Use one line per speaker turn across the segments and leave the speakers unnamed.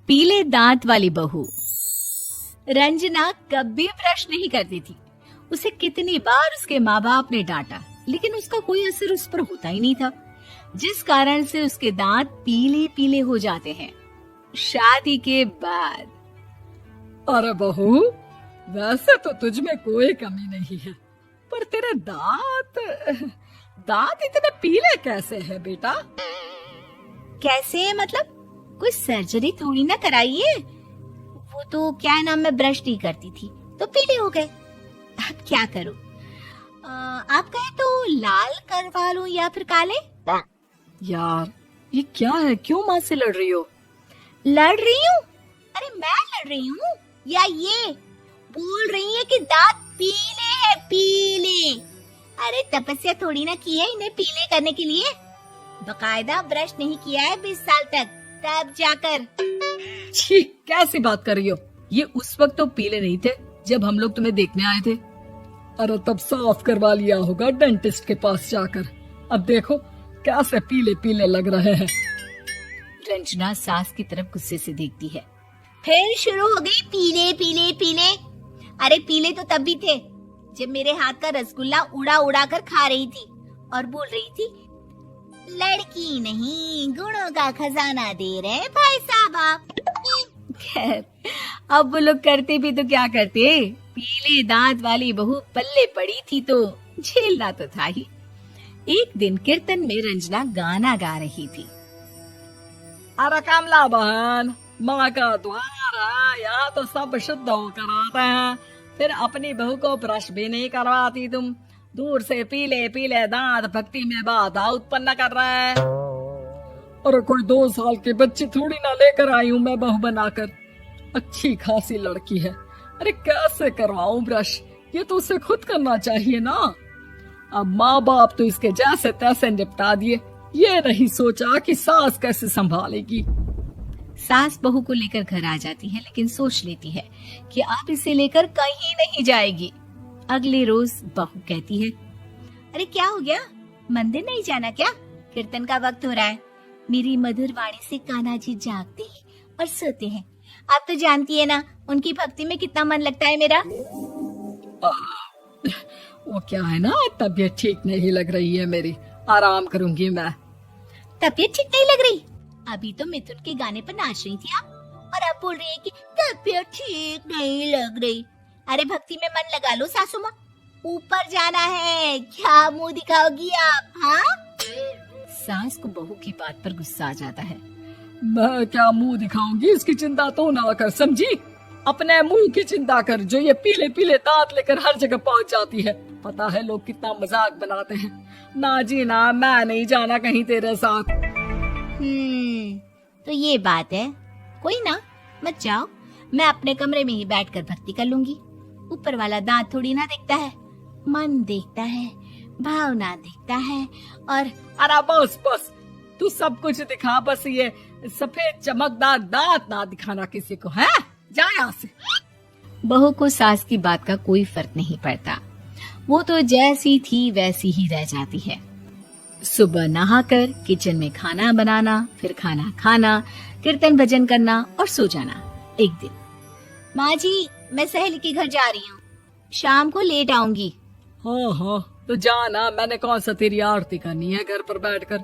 पीले दांत वाली बहू। रंजना कभी ब्रश नहीं करती थी। उसे कितनी बार उसके माँ बाप ने डांटा, लेकिन उसका कोई असर उस पर होता ही नहीं था, जिस कारण से उसके दांत पीले पीले हो जाते हैं। शादी के बाद
अरे बहू, वैसे तो तुझ में कोई कमी नहीं है, पर तेरे दांत दांत इतने पीले कैसे है बेटा?
कैसे है मतलब? कोई सर्जरी थोड़ी ना कराइए। वो तो क्या नाम, मैं ब्रश नहीं करती थी तो पीले हो गए। अब क्या करूं? आप कहे तो लाल करवा लूं या फिर काले?
यार ये क्या है, क्यों माँ से लड़ रही हो?
लड़ रही हूँ? अरे मैं लड़ रही हूँ या ये बोल रही है कि दांत पीले हैं, पीले। अरे तपस्या थोड़ी ना की है इन्हें पीले करने के लिए। बकायदा ब्रश नहीं किया है 20 साल तक, तब जाकर।
छी, कैसी बात कर रही हो? ये उस वक्त तो पीले नहीं थे जब हम लोग तुम्हें देखने आए थे। अरे तब साफ करवा लिया होगा डेंटिस्ट के पास जाकर। अब देखो कैसे पीले पीले लग रहे हैं।
रंजना सास की तरफ गुस्से से देखती है। फिर शुरू हो गई पीले पीले पीले। अरे पीले तो तब भी थे जब मेरे हाथ का रसगुल्ला उड़ा उड़ा कर खा रही थी और बोल रही थी, लड़की नहीं गुणों का खजाना दे रहे भाई साहब आप। खैर, अब वो लोग करते भी तो क्या करते, पीले दांत वाली बहू पल्ले पड़ी थी तो झेलना तो था ही। एक दिन कीर्तन में रंजना गाना गा रही थी।
अरे कमला बहन, माँ का द्वार है, यहाँ तो सब शुद्ध होकर आते हैं, फिर अपनी बहू को ब्रश भी नहीं करवाती तुम। दूर से पीले पीले दांत भक्ति में बाधा उत्पन्न कर रहा है। अरे कोई 2 साल की बच्ची थोड़ी ना लेकर आई हूँ मैं बहू बनाकर। अच्छी खासी लड़की है, अरे कैसे करवाऊं ब्रश? ये तो उसे खुद करना चाहिए ना। अब माँ बाप तो इसके जैसे तैसे निपटा दिए, ये नहीं सोचा कि सास कैसे संभालेगी।
सास बहू को लेकर घर आ जाती है, लेकिन सोच लेती है कि अब इसे लेकर कहीं नहीं जाएगी। अगले रोज बहू कहती है, अरे क्या हो गया, मंदिर नहीं जाना क्या? कीर्तन का वक्त हो रहा है। मेरी मधुर वाणी से कान्हा जी जागते हैं और सोते हैं। आप तो जानती है ना उनकी भक्ति में कितना मन लगता है मेरा।
वो क्या है ना, तबीयत ठीक नहीं लग रही है मेरी, आराम करूंगी मैं।
तबीयत ठीक नहीं लग रही? अभी तो मिथुन के गाने पर नाच रही थी आप, और अब बोल रही है कि तबीयत ठीक नहीं लग रही। अरे भक्ति में मन लगा लो सासू माँ, ऊपर जाना है, क्या मुंह दिखाओगी आप? हाँ? सास को बहू की बात पर गुस्सा आ जाता है।
मैं क्या मुंह दिखाऊंगी, इसकी चिंता तो ना कर, समझी? अपने मुंह की चिंता कर, जो ये पीले पीले दांत लेकर हर जगह पहुंच जाती है। पता है लोग कितना मजाक बनाते हैं। ना जी ना, मैं नहीं जाना कहीं तेरे साथ।
तो ये बात है। कोई ना, मत जाओ, मैं अपने कमरे में ही बैठकर भक्ति कर लूंगी। ऊपर वाला दांत थोड़ी ना देखता है, मन देखता है, भावना देखता है। और
अरे बस बस, तू सब कुछ दिखा, बस ये सफेद चमकदार दांत ना दिखाना किसी को, है? जा यहाँ से।
बहू को सास की बात का कोई फर्क नहीं पड़ता, वो तो जैसी थी वैसी ही रह जाती है। सुबह नहाकर किचन में खाना बनाना, फिर खाना खाना, कीर्तन भजन करना और सो जाना। एक दिन, माँ जी मैं सहेली के घर जा रही हूँ, शाम को लेट आऊंगी।
हाँ हाँ तो जाना, मैंने कौन सा तेरी आरती करनी है घर पर बैठकर।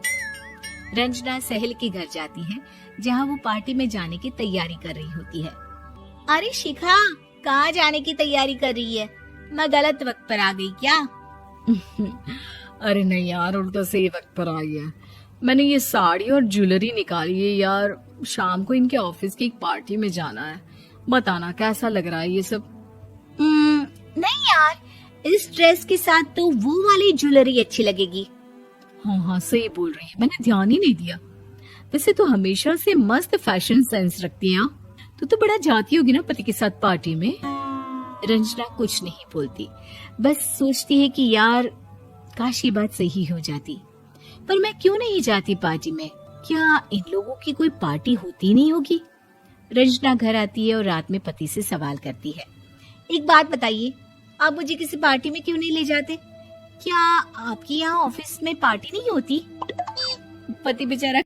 रंजना सहेली के घर जाती है, जहाँ वो पार्टी में जाने की तैयारी कर रही होती है। अरे शिखा, कहाँ जाने की तैयारी कर रही है? मैं गलत वक्त पर आ गई क्या?
अरे नहीं यार, उल्टा सही वक्त पर आई है। मैंने ये साड़ी और ज्वेलरी निकाली है यार, शाम को इनके ऑफिस की एक पार्टी में जाना है। बताना कैसा लग रहा है ये सब?
नहीं यार, इस ड्रेस के साथ तो वो वाली ज्वेलरी अच्छी लगेगी।
हाँ हाँ सही बोल रही है, मैंने ध्यान ही नहीं दिया। वैसे तो हमेशा से मस्त फैशन सेंस रखती है। तो बड़ा जाती होगी ना पति के साथ पार्टी में।
रंजना कुछ नहीं बोलती, बस सोचती है कि यार काश ये बात सही हो जाती। पर मैं क्यों नहीं जाती पार्टी में? क्या इन लोगों की कोई पार्टी होती नहीं होगी? रंजना घर आती है और रात में पति से सवाल करती है, एक बात बताइए, आप मुझे किसी पार्टी में क्यों नहीं ले जाते? क्या आपकी यहाँ ऑफिस में पार्टी नहीं होती? पति बेचारा